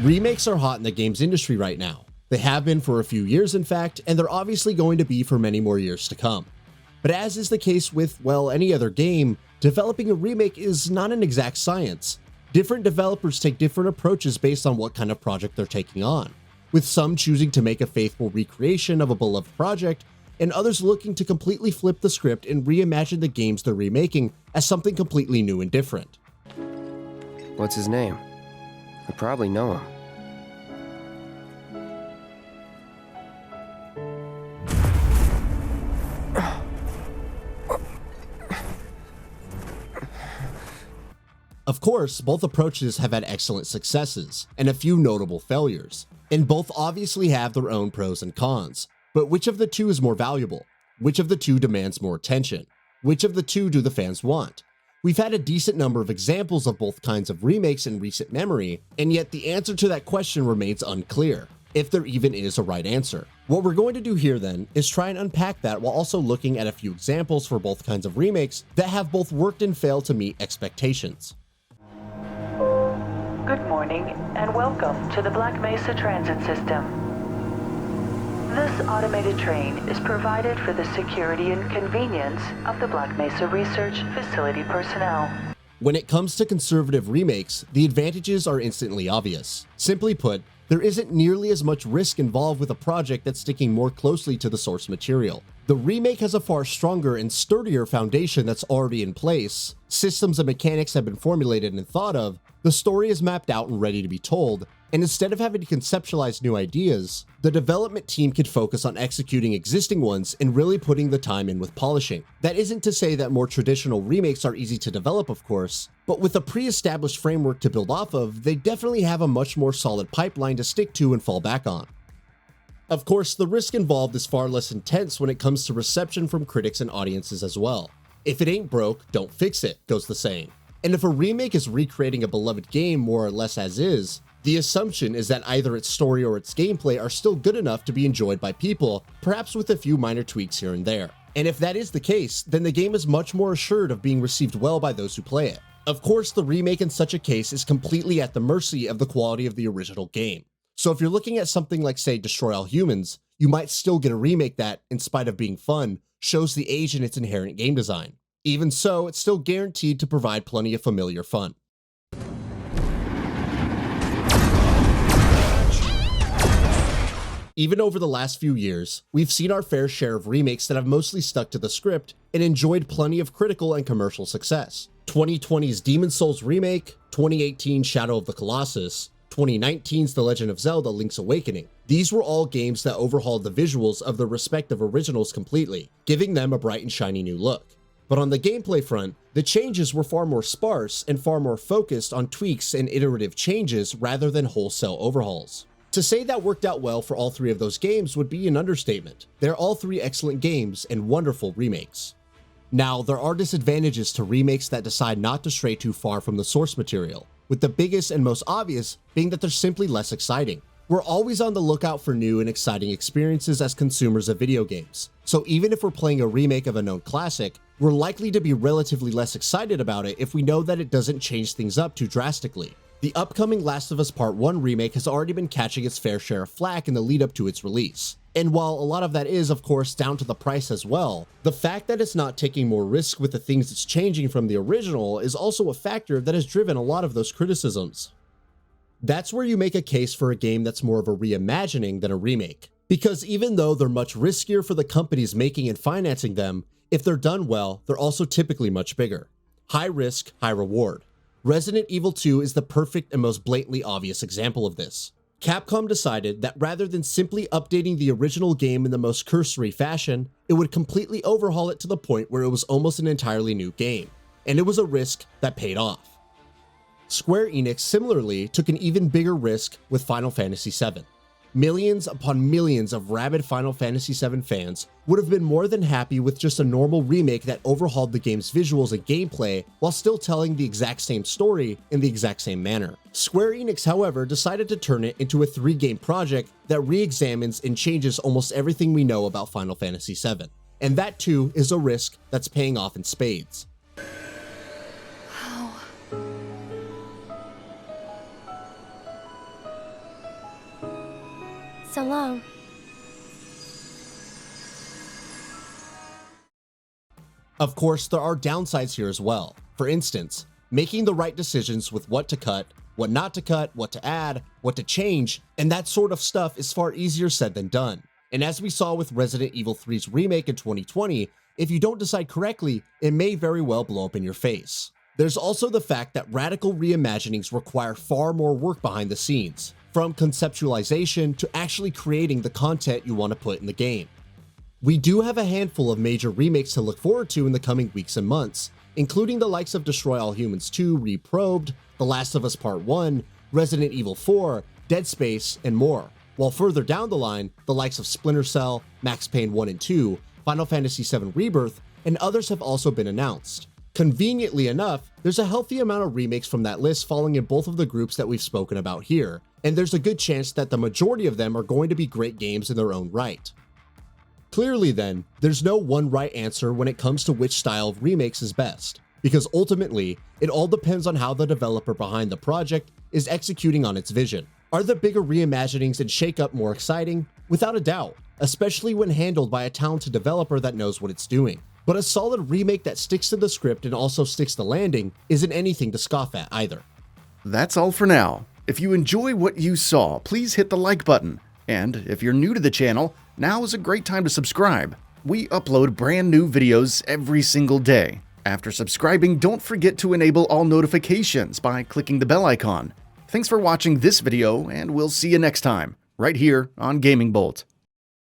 Remakes are hot in the games industry right now. They have been for a few years in fact, and they're obviously going to be for many more years to come. But as is the case with, well, any other game, developing a remake is not an exact science. Different developers take different approaches based on what kind of project they're taking on, with some choosing to make a faithful recreation of a beloved project, and others looking to completely flip the script and reimagine the games they're remaking as something completely new and different. What's his name? I probably know him. Of course, both approaches have had excellent successes, and a few notable failures, and both obviously have their own pros and cons. But which of the two is more valuable? Which of the two demands more attention? Which of the two do the fans want? We've had a decent number of examples of both kinds of remakes in recent memory, and yet the answer to that question remains unclear, if there even is a right answer. What we're going to do here then is try and unpack that while also looking at a few examples for both kinds of remakes that have both worked and failed to meet expectations. Good morning and welcome to the Black Mesa Transit System. This automated train is provided for the security and convenience of the Black Mesa Research Facility personnel. When it comes to conservative remakes, the advantages are instantly obvious. Simply put, there isn't nearly as much risk involved with a project that's sticking more closely to the source material. The remake has a far stronger and sturdier foundation that's already in place, systems and mechanics have been formulated and thought of, the story is mapped out and ready to be told, and instead of having to conceptualize new ideas, the development team could focus on executing existing ones and really putting the time in with polishing. That isn't to say that more traditional remakes are easy to develop, of course, but with a pre-established framework to build off of, they definitely have a much more solid pipeline to stick to and fall back on. Of course, the risk involved is far less intense when it comes to reception from critics and audiences as well. If it ain't broke, don't fix it, goes the saying. And if a remake is recreating a beloved game more or less as is, the assumption is that either its story or its gameplay are still good enough to be enjoyed by people, perhaps with a few minor tweaks here and there. And if that is the case, then the game is much more assured of being received well by those who play it. Of course, the remake in such a case is completely at the mercy of the quality of the original game. So if you're looking at something like, say, Destroy All Humans, you might still get a remake that, in spite of being fun, shows the age in its inherent game design. Even so, it's still guaranteed to provide plenty of familiar fun. Even over the last few years, we've seen our fair share of remakes that have mostly stuck to the script and enjoyed plenty of critical and commercial success. 2020's Demon's Souls remake, 2018's Shadow of the Colossus, 2019's The Legend of Zelda: Link's Awakening. These were all games that overhauled the visuals of their respective originals completely, giving them a bright and shiny new look. But on the gameplay front, the changes were far more sparse and far more focused on tweaks and iterative changes rather than wholesale overhauls. To say that worked out well for all three of those games would be an understatement. They're all three excellent games and wonderful remakes. Now, there are disadvantages to remakes that decide not to stray too far from the source material, with the biggest and most obvious being that they're simply less exciting. We're always on the lookout for new and exciting experiences as consumers of video games, so even if we're playing a remake of a known classic, we're likely to be relatively less excited about it if we know that it doesn't change things up too drastically. The upcoming Last of Us Part 1 remake has already been catching its fair share of flack in the lead up to its release. And while a lot of that is, of course, down to the price as well, the fact that it's not taking more risk with the things it's changing from the original is also a factor that has driven a lot of those criticisms. That's where you make a case for a game that's more of a reimagining than a remake. Because even though they're much riskier for the companies making and financing them, if they're done well, they're also typically much bigger. High risk, high reward. Resident Evil 2 is the perfect and most blatantly obvious example of this. Capcom decided that rather than simply updating the original game in the most cursory fashion, it would completely overhaul it to the point where it was almost an entirely new game. And it was a risk that paid off. Square Enix similarly took an even bigger risk with Final Fantasy VII. Millions upon millions of rabid Final Fantasy VII fans would have been more than happy with just a normal remake that overhauled the game's visuals and gameplay while still telling the exact same story in the exact same manner. Square Enix, however, decided to turn it into a 3-game project that re-examines and changes almost everything we know about Final Fantasy VII. And that too is a risk that's paying off in spades. so long. Of course, there are downsides here as well. For instance, making the right decisions with what to cut, what not to cut, what to add, what to change, and that sort of stuff is far easier said than done. And as we saw with Resident Evil 3's remake in 2020, if you don't decide correctly, it may very well blow up in your face. There's also the fact that radical reimaginings require far more work behind the scenes, from conceptualization to actually creating the content you want to put in the game. We do have a handful of major remakes to look forward to in the coming weeks and months, including the likes of Destroy All Humans 2 Reprobed, The Last of Us Part 1, Resident Evil 4, Dead Space, and more. While further down the line, the likes of Splinter Cell, Max Payne 1 and 2, Final Fantasy VII Rebirth, and others have also been announced. Conveniently enough, there's a healthy amount of remakes from that list falling in both of the groups that we've spoken about here, and there's a good chance that the majority of them are going to be great games in their own right. Clearly then, there's no one right answer when it comes to which style of remakes is best, because ultimately, it all depends on how the developer behind the project is executing on its vision. Are the bigger reimaginings and shake-up more exciting? Without a doubt, especially when handled by a talented developer that knows what it's doing. But a solid remake that sticks to the script and also sticks to landing isn't anything to scoff at either. That's all for now. If you enjoy what you saw, please hit the like button. And if you're new to the channel, now is a great time to subscribe. We upload brand new videos every single day. After subscribing, don't forget to enable all notifications by clicking the bell icon. Thanks for watching this video, and we'll see you next time, right here on GamingBolt.